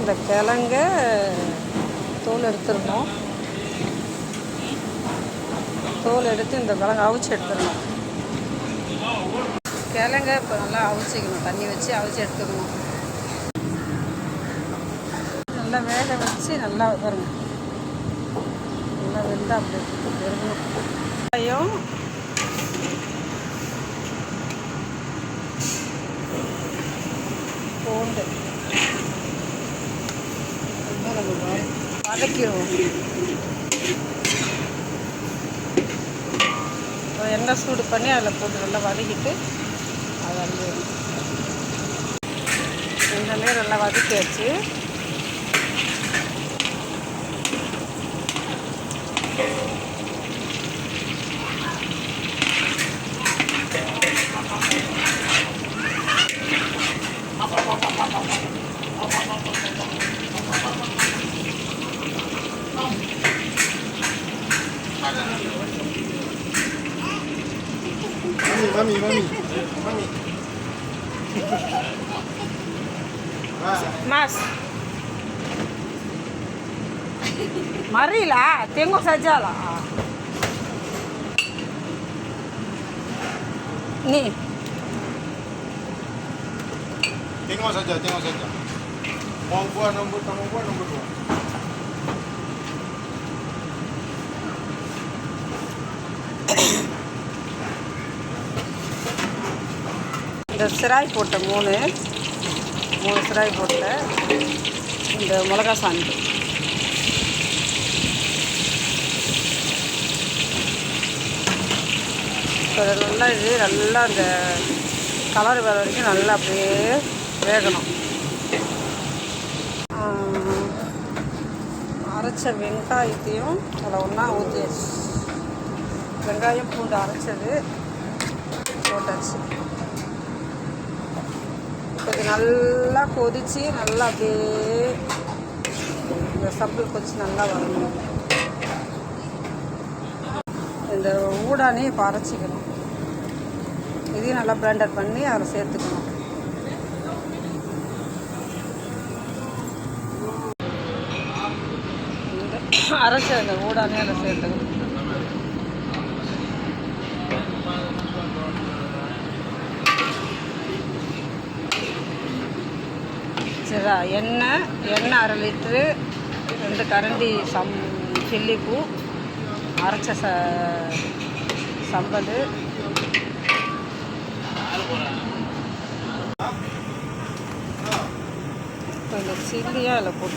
இந்த கிழங்க தோல் எடுத்துடணும். தோல் எடுத்து இந்த கிழங்கு அவிச்சு எடுத்துடணும். கிழங்க இப்போ நல்லா அவிச்சிக்கணும். தண்ணி வச்சு அவிச்சு எடுத்துக்கணும். நல்லா வேக வச்சு நல்லா வருங்க. நல்லா வெந்தால் அப்படி இருக்கணும். வெங்காயம், பூண்டு நம்ம வதக்கிடுவோம். எண்ணெய் சூடு பண்ணி அதில் போட்டு நல்லா வதக்கிட்டு அதை வந்து இந்த நேரம் நல்லா வதக்கியாச்சு. Mami. Mas, marilah, tengok sajalah. Nih. Tengok saja. Mau buat nombor 2. இந்த சிராய் போட்ட மூணு சிராய் போட்ட இந்த மிளகா சாந்து இப்போ நல்லா நல்லா அந்த கலர் வர வரைக்கும் நல்லா அப்படியே வேகணும். அரைச்ச வெங்காயத்தையும் அதில் ஒன்றா ஊற்றியாச்சு. வெங்காயம் பூண்டு அரைச்சது போட்டாச்சு. இது நல்லா கொதித்து நல்லா அப்படியே இந்த சம்பல் கொதித்து நல்லா வரணும். இந்த ஊடானே இப்போ அரைச்சிக்கணும். இதையும் நல்லா பிளெண்டர் பண்ணி அதில் சேர்த்துக்கணும். அரைச்ச அந்த ஊடானே அதில் சேர்த்துக்கணும். சரிதா? எண்ணெய் 1/2 லிட்ரு, 2 கரண்டி சில்லிப்பூ, அரைச்ச சம்பல், இப்போ இந்த சில்லியாக அதில் போட்டு